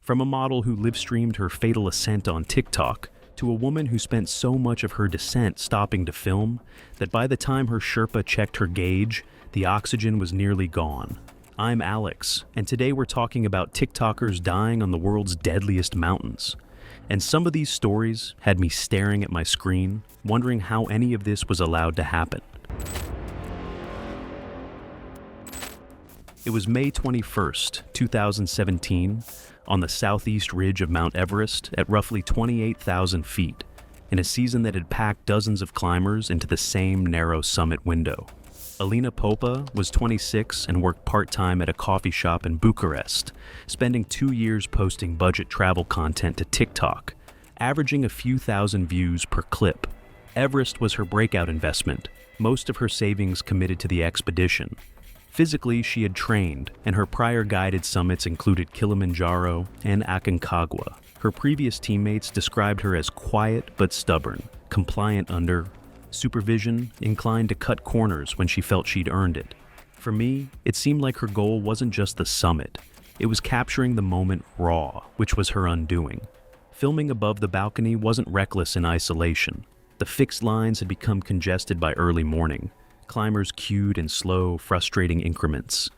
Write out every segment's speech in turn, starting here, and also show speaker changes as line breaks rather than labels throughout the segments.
From a model who live-streamed her fatal ascent on TikTok, to a woman who spent so much of her descent stopping to film that by the time her Sherpa checked her gauge, the oxygen was nearly gone. I'm Alex, and today we're talking about TikTokers dying on the world's deadliest mountains. And some of these stories had me staring at my screen, wondering how any of this was allowed to happen. It was May 21st, 2017, on the southeast ridge of Mount Everest at roughly 28,000 feet, in a season that had packed dozens of climbers into the same narrow summit window. Alina Popa was 26 and worked part-time at a coffee shop in Bucharest, spending 2 years posting budget travel content to TikTok, averaging a few thousand views per clip. Everest was her breakout investment, most of her savings committed to the expedition. Physically, she had trained, and her prior guided summits included Kilimanjaro and Aconcagua. Her previous teammates described her as quiet but stubborn, compliant under supervision, inclined to cut corners when she felt she'd earned it. For me, it seemed like her goal wasn't just the summit. It was capturing the moment raw, which was her undoing. Filming above the balcony wasn't reckless in isolation. The fixed lines had become congested by early morning. Climbers queued in slow, frustrating increments.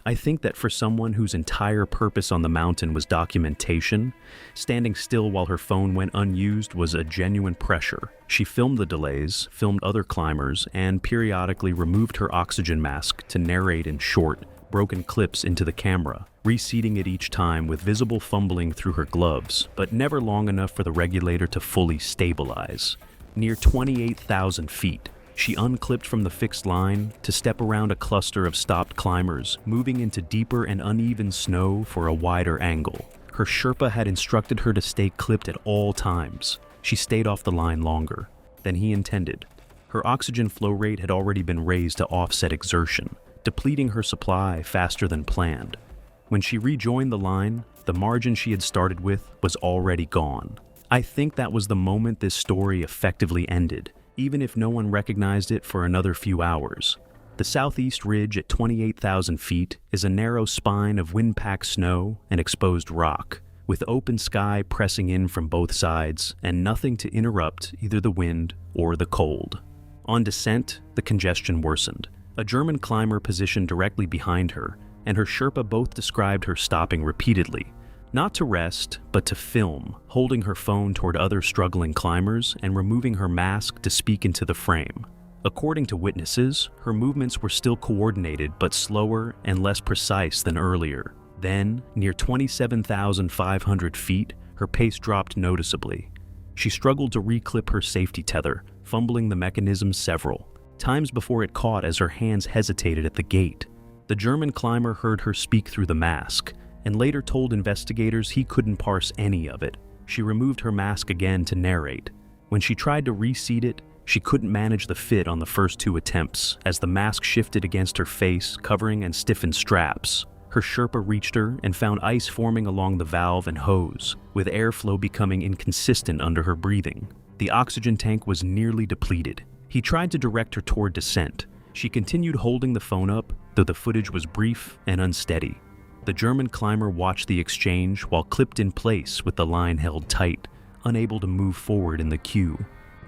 I think that for someone whose entire purpose on the mountain was documentation, standing still while her phone went unused was a genuine pressure. She filmed the delays, filmed other climbers, and periodically removed her oxygen mask to narrate in short, broken clips into the camera, reseating it each time with visible fumbling through her gloves, but never long enough for the regulator to fully stabilize. Near 28,000 feet, she unclipped from the fixed line to step around a cluster of stopped climbers, moving into deeper and uneven snow for a wider angle. Her Sherpa had instructed her to stay clipped at all times. She stayed off the line longer than he intended. Her oxygen flow rate had already been raised to offset exertion, depleting her supply faster than planned. When she rejoined the line, the margin she had started with was already gone. I think that was the moment this story effectively ended, even if no one recognized it for another few hours. The southeast ridge at 28,000 feet is a narrow spine of wind-packed snow and exposed rock, with open sky pressing in from both sides and nothing to interrupt either the wind or the cold. On descent, the congestion worsened. A German climber positioned directly behind her, and her Sherpa both described her stopping repeatedly, not to rest, but to film, holding her phone toward other struggling climbers and removing her mask to speak into the frame. According to witnesses, her movements were still coordinated but slower and less precise than earlier. Then, near 27,500 feet, her pace dropped noticeably. She struggled to reclip her safety tether, fumbling the mechanism several times before it caught as her hands hesitated at the gate. The German climber heard her speak through the mask, and later told investigators he couldn't parse any of it. She removed her mask again to narrate. When she tried to reseat it, she couldn't manage the fit on the first 2 attempts, as the mask shifted against her face, covering and stiffened straps. Her Sherpa reached her and found ice forming along the valve and hose, with airflow becoming inconsistent under her breathing. The oxygen tank was nearly depleted. He tried to direct her toward descent. She continued holding the phone up, though the footage was brief and unsteady. The German climber watched the exchange while clipped in place with the line held tight, unable to move forward in the queue.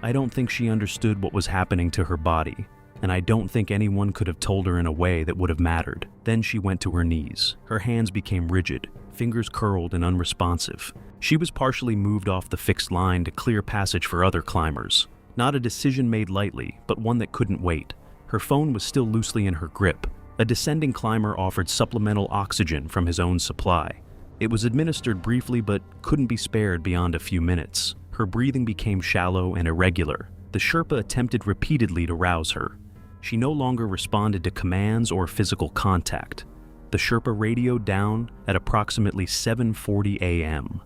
I don't think she understood what was happening to her body, and I don't think anyone could have told her in a way that would have mattered. Then she went to her knees. Her hands became rigid, fingers curled and unresponsive. She was partially moved off the fixed line to clear passage for other climbers. Not a decision made lightly, but one that couldn't wait. Her phone was still loosely in her grip. A descending climber offered supplemental oxygen from his own supply. It was administered briefly but couldn't be spared beyond a few minutes. Her breathing became shallow and irregular. The Sherpa attempted repeatedly to rouse her. She no longer responded to commands or physical contact. The Sherpa radioed down at approximately 7:40 a.m.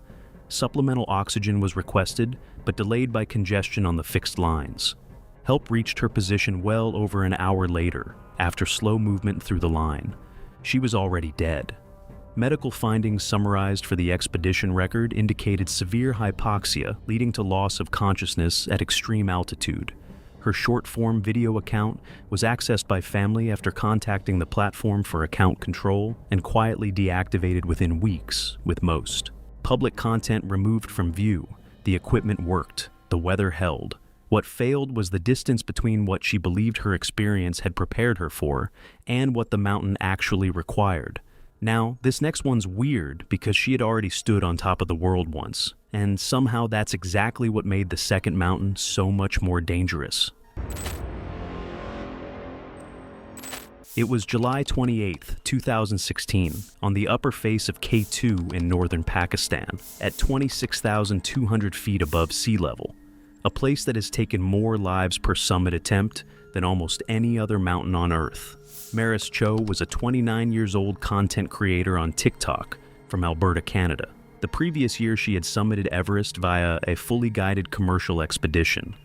Supplemental oxygen was requested, but delayed by congestion on the fixed lines. Help reached her position well over an hour later, after slow movement through the line. She was already dead. Medical findings summarized for the expedition record indicated severe hypoxia leading to loss of consciousness at extreme altitude. Her short-form video account was accessed by family after contacting the platform for account control and quietly deactivated within weeks, with most. public content removed from view, the equipment worked, the weather held. What failed was the distance between what she believed her experience had prepared her for and what the mountain actually required. Now, this next one's weird because she had already stood on top of the world once, and somehow that's exactly what made the second mountain so much more dangerous. It was July 28, 2016, on the upper face of K2 in northern Pakistan, at 26,200 feet above sea level, a place that has taken more lives per summit attempt than almost any other mountain on Earth. Maris Cho was a 29-year-old content creator on TikTok from Alberta, Canada. The previous year, she had summited Everest via a fully guided commercial expedition,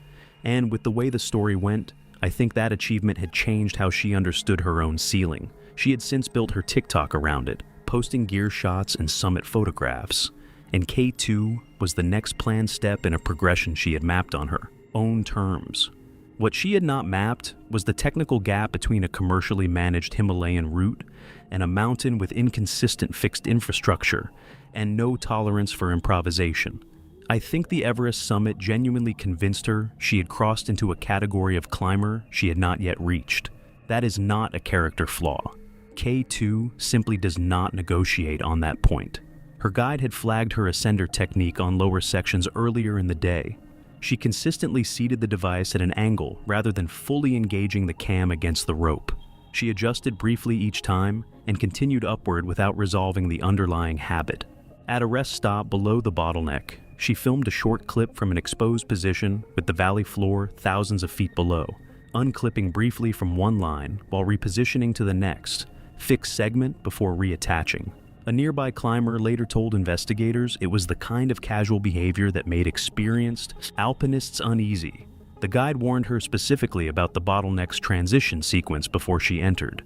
and with the way the story went, I think that achievement had changed how she understood her own ceiling. She had since built her TikTok around it, posting gear shots and summit photographs. And K2 was the next planned step in a progression she had mapped on her own terms. What she had not mapped was the technical gap between a commercially managed Himalayan route and a mountain with inconsistent fixed infrastructure and no tolerance for improvisation. I think the Everest summit genuinely convinced her she had crossed into a category of climber she had not yet reached. That is not a character flaw. K2 simply does not negotiate on that point. Her guide had flagged her ascender technique on lower sections earlier in the day. She consistently seated the device at an angle rather than fully engaging the cam against the rope. She adjusted briefly each time and continued upward without resolving the underlying habit. At a rest stop below the bottleneck, she filmed a short clip from an exposed position with the valley floor thousands of feet below, unclipping briefly from one line while repositioning to the next, fixed segment before reattaching. A nearby climber later told investigators it was the kind of casual behavior that made experienced alpinists uneasy. The guide warned her specifically about the bottleneck's transition sequence before she entered.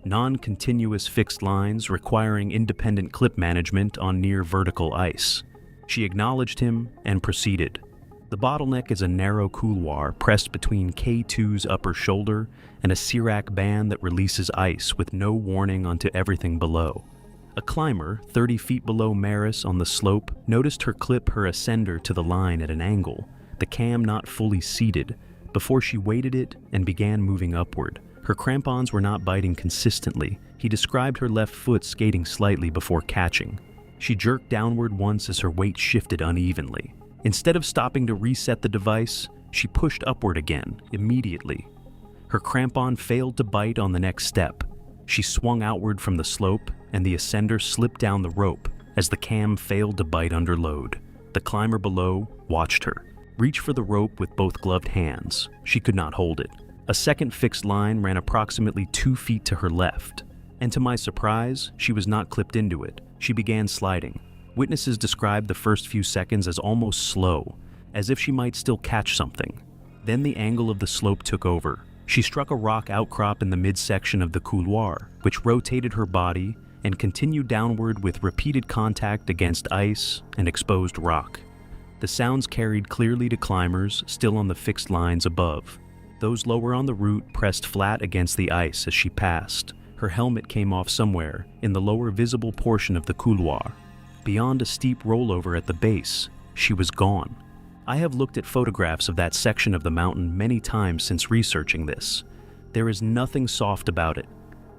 Non-continuous fixed lines requiring independent clip management on near vertical ice. She acknowledged him and proceeded. The bottleneck is a narrow couloir pressed between K2's upper shoulder and a Sirac band that releases ice with no warning onto everything below. A climber 30 feet below Maris on the slope noticed her clip her ascender to the line at an angle, the cam not fully seated, before she weighted it and began moving upward. Her crampons were not biting consistently. He described her left foot skating slightly before catching. She jerked downward once as her weight shifted unevenly. Instead of stopping to reset the device, she pushed upward again, immediately. Her crampon failed to bite on the next step. She swung outward from the slope, and the ascender slipped down the rope as the cam failed to bite under load. The climber below watched her. Reach for the rope with both gloved hands. She could not hold it. A second fixed line ran approximately 2 feet to her left, and to my surprise, she was not clipped into it. She began sliding. Witnesses described the first few seconds as almost slow, as if she might still catch something. Then the angle of the slope took over. She struck a rock outcrop in the midsection of the couloir, which rotated her body and continued downward with repeated contact against ice and exposed rock. The sounds carried clearly to climbers still on the fixed lines above. Those lower on the route pressed flat against the ice as she passed. Her helmet came off somewhere in the lower visible portion of the couloir. Beyond a steep rollover at the base, she was gone. I have looked at photographs of that section of the mountain many times since researching this. There is nothing soft about it.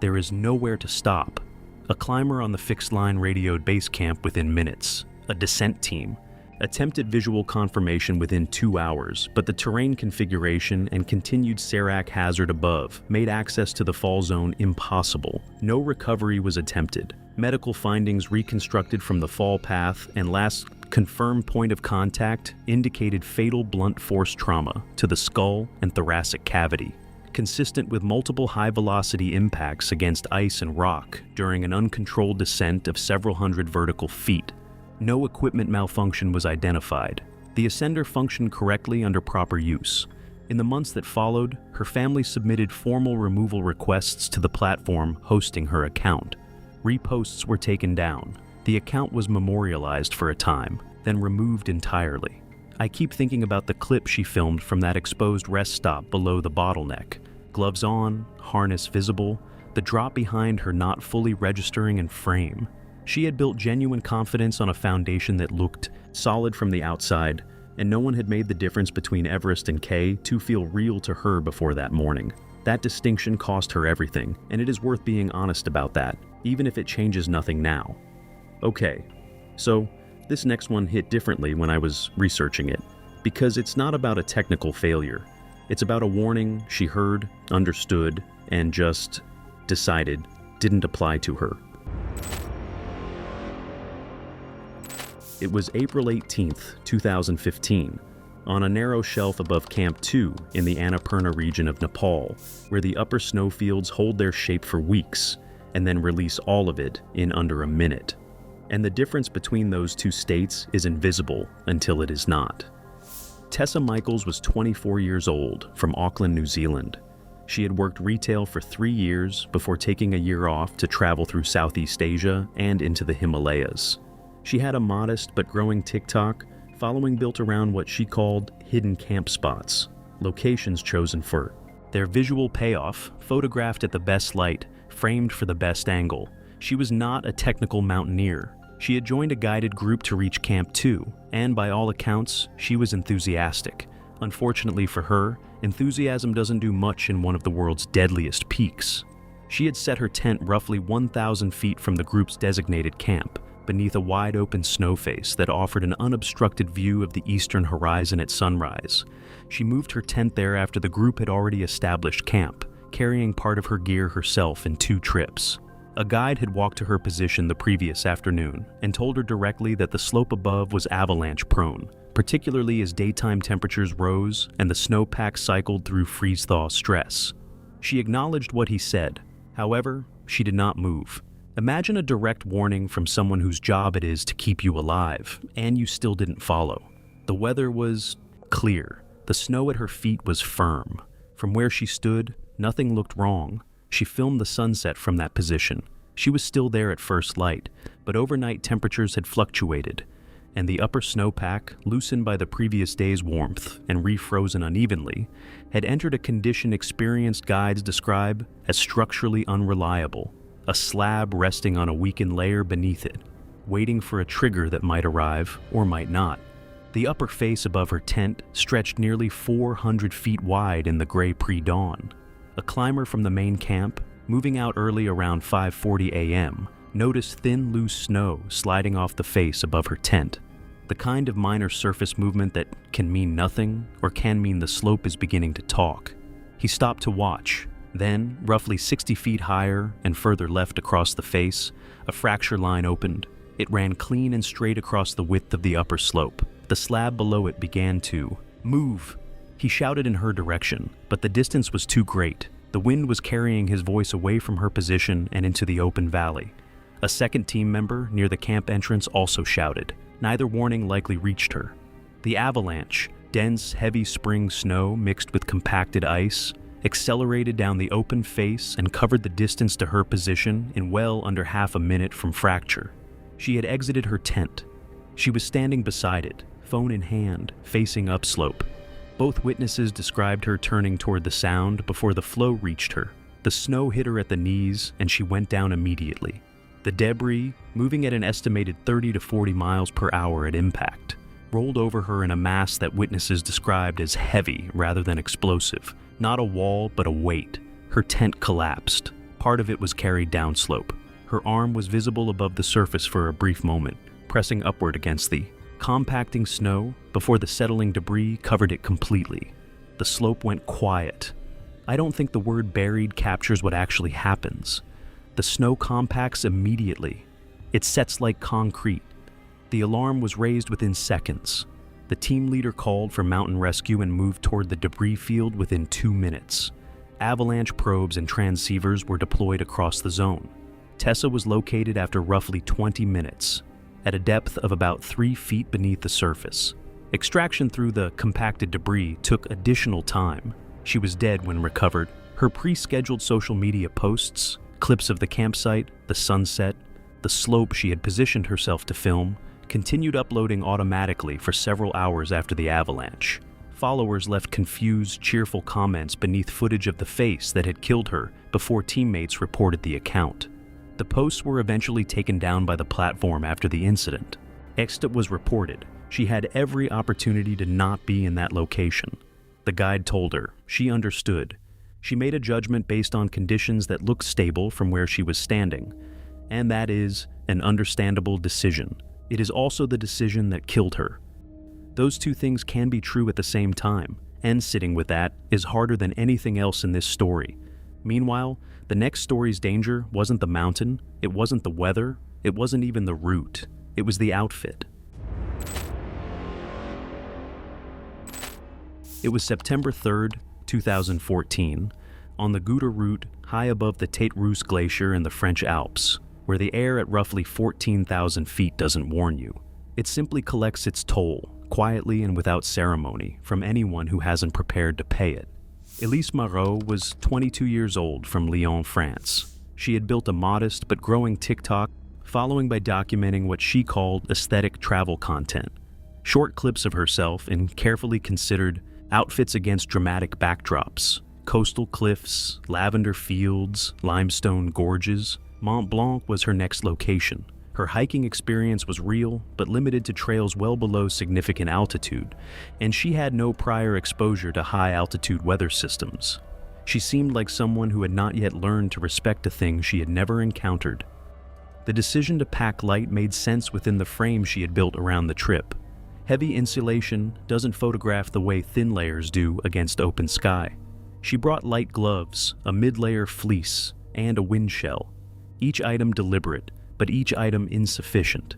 There is nowhere to stop. A climber on the fixed line radioed base camp within minutes. A descent team attempted visual confirmation within 2 hours, but the terrain configuration and continued Serac hazard above made access to the fall zone impossible. No recovery was attempted. Medical findings reconstructed from the fall path and last confirmed point of contact indicated fatal blunt force trauma to the skull and thoracic cavity, consistent with multiple high-velocity impacts against ice and rock during an uncontrolled descent of several hundred vertical feet. No equipment malfunction was identified. The ascender functioned correctly under proper use. In the months that followed, her family submitted formal removal requests to the platform hosting her account. Reposts were taken down. The account was memorialized for a time, then removed entirely. I keep thinking about the clip she filmed from that exposed rest stop below the bottleneck. Gloves on, harness visible, the drop behind her not fully registering in frame. She had built genuine confidence on a foundation that looked solid from the outside, and no one had made the difference between Everest and Kay to feel real to her before that morning. That distinction cost her everything, and it is worth being honest about that, even if it changes nothing now. Okay, so this next one hit differently when I was researching it, because it's not about a technical failure. It's about a warning she heard, understood, and just decided didn't apply to her. It was April 18th, 2015, on a narrow shelf above Camp 2 in the Annapurna region of Nepal, where the upper snowfields hold their shape for weeks and then release all of it in under a minute. And the difference between those two states is invisible until it is not. Tessa Michaels was 24 years old, from Auckland, New Zealand. She had worked retail for 3 years before taking a year off to travel through Southeast Asia and into the Himalayas. She had a modest but growing TikTok following built around what she called hidden camp spots, locations chosen for their visual payoff, photographed at the best light, framed for the best angle. She was not a technical mountaineer. She had joined a guided group to reach Camp 2, and by all accounts, she was enthusiastic. Unfortunately for her, enthusiasm doesn't do much in one of the world's deadliest peaks. She had set her tent roughly 1,000 feet from the group's designated camp, beneath a wide-open snow face that offered an unobstructed view of the eastern horizon at sunrise. She moved her tent there after the group had already established camp, carrying part of her gear herself in 2 trips. A guide had walked to her position the previous afternoon and told her directly that the slope above was avalanche-prone, particularly as daytime temperatures rose and the snowpack cycled through freeze-thaw stress. She acknowledged what he said. However, she did not move. Imagine a direct warning from someone whose job it is to keep you alive, and you still didn't follow. The weather was clear. The snow at her feet was firm. From where she stood, nothing looked wrong. She filmed the sunset from that position. She was still there at first light, but overnight temperatures had fluctuated, and the upper snowpack, loosened by the previous day's warmth and refrozen unevenly, had entered a condition experienced guides describe as structurally unreliable. A slab resting on a weakened layer beneath it, waiting for a trigger that might arrive or might not. The upper face above her tent stretched nearly 400 feet wide in the gray pre-dawn. A climber from the main camp, moving out early around 5:40 a.m., noticed thin, loose snow sliding off the face above her tent. The kind of minor surface movement that can mean nothing or can mean the slope is beginning to talk. He stopped to watch. Then, roughly 60 feet higher and further left across the face, a fracture line opened. It ran clean and straight across the width of the upper slope. The slab below it began to move. He shouted in her direction, but the distance was too great. The wind was carrying his voice away from her position and into the open valley. A second team member near the camp entrance also shouted. Neither warning likely reached her. The avalanche, dense, heavy spring snow mixed with compacted ice, accelerated down the open face and covered the distance to her position in well under half a minute from fracture. She had exited her tent. She was standing beside it, phone in hand, facing upslope. Both witnesses described her turning toward the sound before the flow reached her. The snow hit her at the knees and she went down immediately. The debris, moving at an estimated 30 to 40 miles per hour at impact, rolled over her in a mass that witnesses described as heavy rather than explosive. Not a wall, but a weight. Her tent collapsed. Part of it was carried downslope. Her arm was visible above the surface for a brief moment, pressing upward against the compacting snow before the settling debris covered it completely. The slope went quiet. I don't think the word buried captures what actually happens. The snow compacts immediately. It sets like concrete. The alarm was raised within seconds. The team leader called for mountain rescue and moved toward the debris field within 2 minutes. Avalanche probes and transceivers were deployed across the zone. Tessa was located after roughly 20 minutes, at a depth of about 3 feet beneath the surface. Extraction through the compacted debris took additional time. She was dead when recovered. Her pre-scheduled social media posts, clips of the campsite, the sunset, the slope she had positioned herself to film, continued uploading automatically for several hours after the avalanche. Followers left confused, cheerful comments beneath footage of the face that had killed her before teammates reported the account. The The posts were eventually taken down by the platform after the incident. Exta was reported. She had every opportunity to not be in that location. The guide told her. She understood. She made a judgment based on conditions that looked stable from where she was standing. And that is an understandable decision. It is also the decision that killed her. Those two things can be true at the same time, and sitting with that is harder than anything else in this story. Meanwhile, the next story's danger wasn't the mountain, it wasn't the weather, it wasn't even the route. It was the outfit. It was September 3rd, 2014, on the Gouda route high above the Tête Rousse Glacier in the French Alps, where the air at roughly 14,000 feet doesn't warn you. It simply collects its toll, quietly and without ceremony, from anyone who hasn't prepared to pay it. Elise Marot was 22 years old from Lyon, France. She had built a modest but growing TikTok following by documenting what she called aesthetic travel content. Short clips of herself in carefully considered outfits against dramatic backdrops, coastal cliffs, lavender fields, limestone gorges. Mont Blanc was her next location. Her hiking experience was real, but limited to trails well below significant altitude, and she had no prior exposure to high-altitude weather systems. She seemed like someone who had not yet learned to respect a thing she had never encountered. The decision to pack light made sense within the frame she had built around the trip. Heavy insulation doesn't photograph the way thin layers do against open sky. She brought light gloves, a mid-layer fleece, and a wind shell. Each item deliberate, but each item insufficient.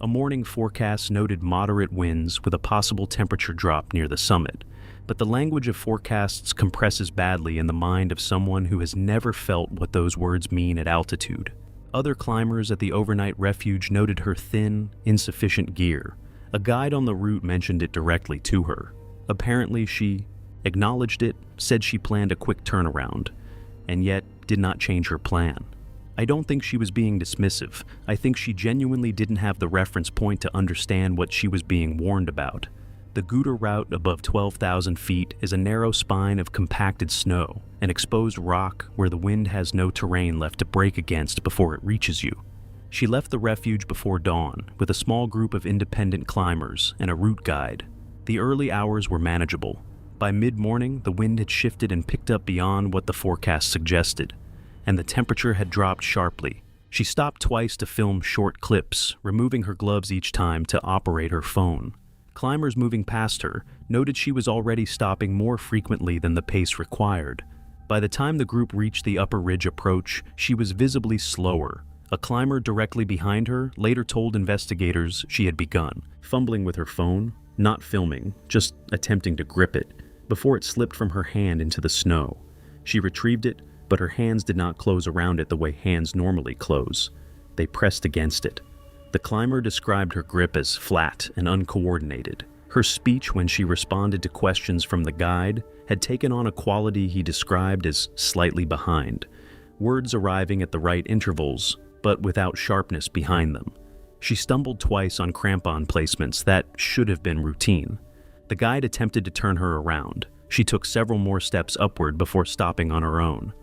A morning forecast noted moderate winds with a possible temperature drop near the summit, but the language of forecasts compresses badly in the mind of someone who has never felt what those words mean at altitude. Other climbers at the overnight refuge noted her thin, insufficient gear. A guide on the route mentioned it directly to her. Apparently she acknowledged it, said she planned a quick turnaround, and yet did not change her plan. I don't think she was being dismissive. I think she genuinely didn't have the reference point to understand what she was being warned about. The Gouda route above 12,000 feet is a narrow spine of compacted snow, an exposed rock where the wind has no terrain left to brake against before it reaches you. She left the refuge before dawn with a small group of independent climbers and a route guide. The early hours were manageable. By mid-morning, the wind had shifted and picked up beyond what the forecast suggested, and the temperature had dropped sharply. She stopped twice to film short clips, removing her gloves each time to operate her phone. Climbers moving past her noted she was already stopping more frequently than the pace required. By the time the group reached the upper ridge approach, she was visibly slower. A climber directly behind her later told investigators she had begun, fumbling with her phone, not filming, just attempting to grip it, before it slipped from her hand into the snow. She retrieved it, but her hands did not close around it the way hands normally close. They pressed against it. The climber described her grip as flat and uncoordinated. Her speech when she responded to questions from the guide had taken on a quality he described as slightly behind, words arriving at the right intervals, but without sharpness behind them. She stumbled twice on crampon placements that should have been routine. The guide attempted to turn her around. She took several more steps upward before stopping on her own.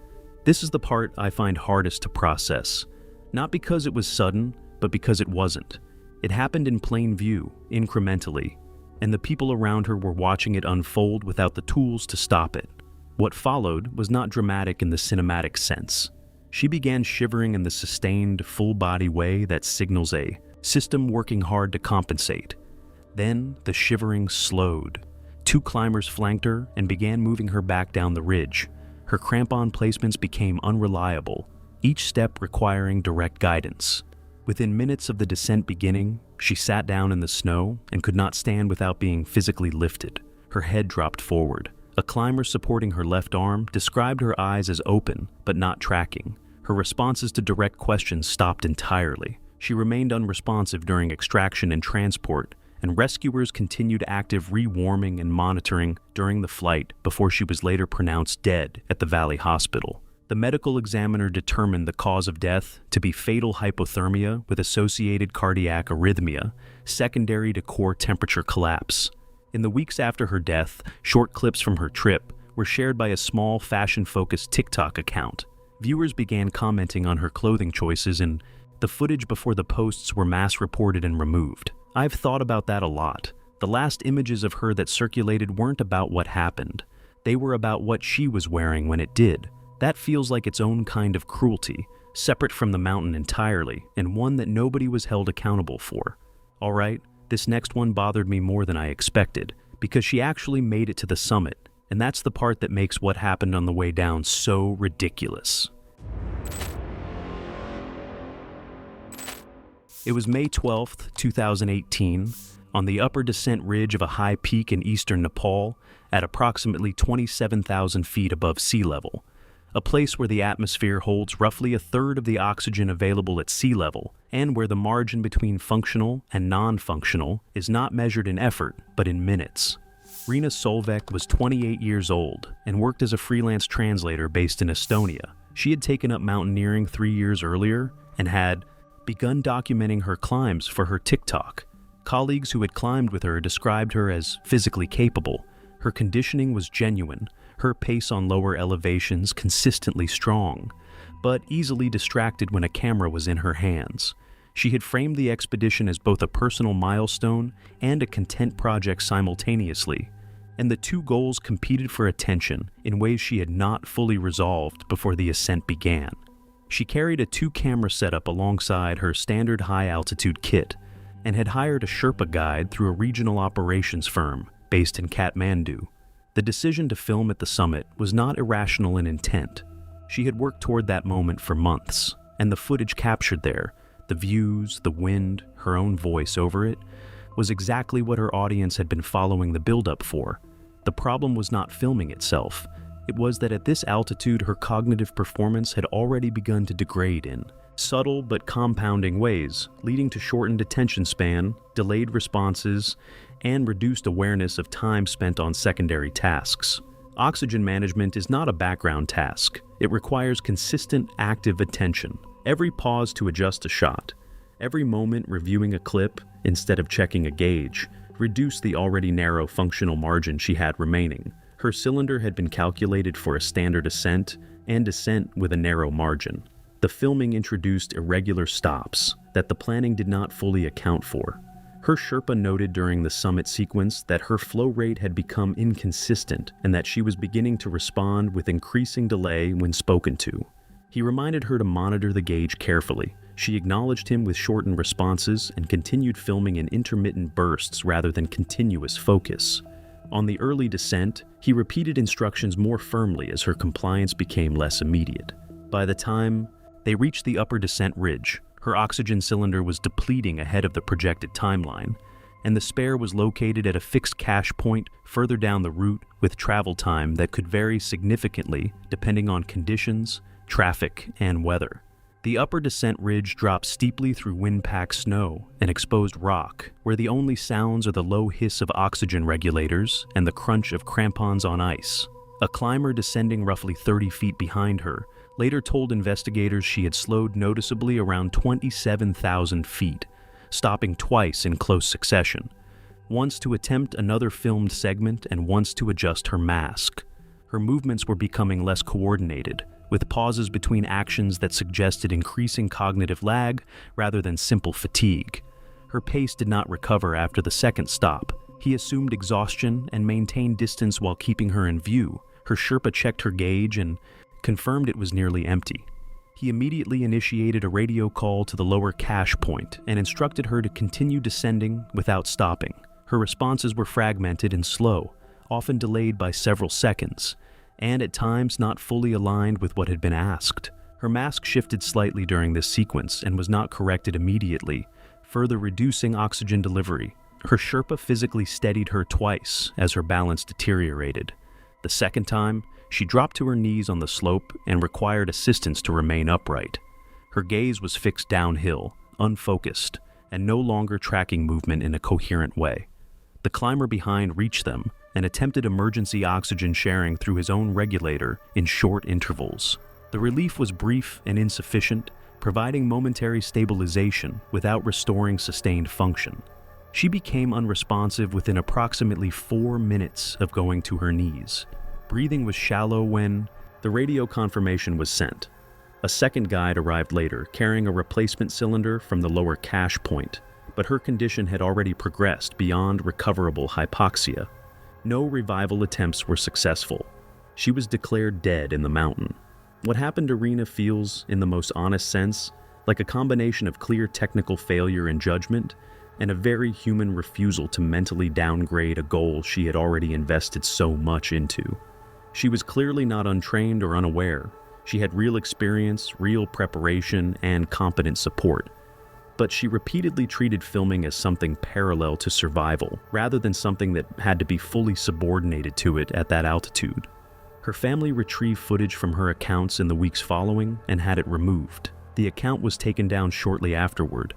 This is the part I find hardest to process. Not because it was sudden, but because it wasn't. It happened in plain view, incrementally, and the people around her were watching it unfold without the tools to stop it. What followed was not dramatic in the cinematic sense. She began shivering in the sustained, full-body way that signals a system working hard to compensate. Then the shivering slowed. Two climbers flanked her and began moving her back down the ridge. Her crampon placements became unreliable, each step requiring direct guidance. Within minutes of the descent beginning, she sat down in the snow and could not stand without being physically lifted. Her head dropped forward. A climber supporting her left arm described her eyes as open, but not tracking. Her responses to direct questions stopped entirely. She remained unresponsive during extraction and transport, and rescuers continued active rewarming and monitoring during the flight before she was later pronounced dead at the Valley Hospital. The medical examiner determined the cause of death to be fatal hypothermia with associated cardiac arrhythmia, secondary to core temperature collapse. In the weeks after her death, short clips from her trip were shared by a small fashion-focused TikTok account. Viewers began commenting on her clothing choices, and the footage before the posts were mass-reported and removed. I've thought about that a lot. The last images of her that circulated weren't about what happened. They were about what she was wearing when it did. That feels like its own kind of cruelty, separate from the mountain entirely, and one that nobody was held accountable for. All right, this next one bothered me more than I expected, because she actually made it to the summit, and that's the part that makes what happened on the way down so ridiculous. It was May 12th, 2018, on the upper descent ridge of a high peak in eastern Nepal at approximately 27,000 feet above sea level, a place where the atmosphere holds roughly a third of the oxygen available at sea level, and where the margin between functional and non-functional is not measured in effort, but in minutes. Rina Solvek was 28 years old and worked as a freelance translator based in Estonia. She had taken up mountaineering 3 years earlier and had begun documenting her climbs for her TikTok. Colleagues who had climbed with her described her as physically capable. Her conditioning was genuine, her pace on lower elevations consistently strong, but easily distracted when a camera was in her hands. She had framed the expedition as both a personal milestone and a content project simultaneously, and the two goals competed for attention in ways she had not fully resolved before the ascent began. She carried a 2-camera setup alongside her standard high-altitude kit and had hired a Sherpa guide through a regional operations firm based in Kathmandu. The decision to film at the summit was not irrational in intent. She had worked toward that moment for months, and the footage captured there, the views, the wind, her own voice over it, was exactly what her audience had been following the build-up for. The problem was not filming itself. It was that at this altitude, her cognitive performance had already begun to degrade in subtle but compounding ways, leading to shortened attention span, delayed responses, and reduced awareness of time spent on secondary tasks. Oxygen management is not a background task. It requires consistent, active attention. Every pause to adjust a shot, every moment reviewing a clip instead of checking a gauge, reduced the already narrow functional margin she had remaining. Her cylinder had been calculated for a standard ascent and descent with a narrow margin. The filming introduced irregular stops that the planning did not fully account for. Her Sherpa noted during the summit sequence that her flow rate had become inconsistent and that she was beginning to respond with increasing delay when spoken to. He reminded her to monitor the gauge carefully. She acknowledged him with shortened responses and continued filming in intermittent bursts rather than continuous focus. On the early descent, he repeated instructions more firmly as her compliance became less immediate. By the time they reached the upper descent ridge, her oxygen cylinder was depleting ahead of the projected timeline, and the spare was located at a fixed cache point further down the route with travel time that could vary significantly depending on conditions, traffic, and weather. The upper descent ridge drops steeply through wind-packed snow and exposed rock, where the only sounds are the low hiss of oxygen regulators and the crunch of crampons on ice. A climber descending roughly 30 feet behind her later told investigators she had slowed noticeably around 27,000 feet, stopping twice in close succession, once to attempt another filmed segment and once to adjust her mask. Her movements were becoming less coordinated, with pauses between actions that suggested increasing cognitive lag rather than simple fatigue. Her pace did not recover after the second stop. He assumed exhaustion and maintained distance while keeping her in view. Her Sherpa checked her gauge and confirmed it was nearly empty. He immediately initiated a radio call to the lower cache point and instructed her to continue descending without stopping. Her responses were fragmented and slow, often delayed by several seconds, and at times not fully aligned with what had been asked. Her mask shifted slightly during this sequence and was not corrected immediately, further reducing oxygen delivery. Her Sherpa physically steadied her twice as her balance deteriorated. The second time, she dropped to her knees on the slope and required assistance to remain upright. Her gaze was fixed downhill, unfocused, and no longer tracking movement in a coherent way. The climber behind reached them and attempted emergency oxygen sharing through his own regulator in short intervals. The relief was brief and insufficient, providing momentary stabilization without restoring sustained function. She became unresponsive within approximately 4 minutes of going to her knees. Breathing was shallow when the radio confirmation was sent. A second guide arrived later, carrying a replacement cylinder from the lower cache point, but her condition had already progressed beyond recoverable hypoxia. No revival attempts were successful. She was declared dead in the mountain. What happened to Rena feels, in the most honest sense, like a combination of clear technical failure in judgment and a very human refusal to mentally downgrade a goal she had already invested so much into. She was clearly not untrained or unaware. She had real experience, real preparation, and competent support. But she repeatedly treated filming as something parallel to survival, rather than something that had to be fully subordinated to it at that altitude. Her family retrieved footage from her accounts in the weeks following and had it removed. The account was taken down shortly afterward,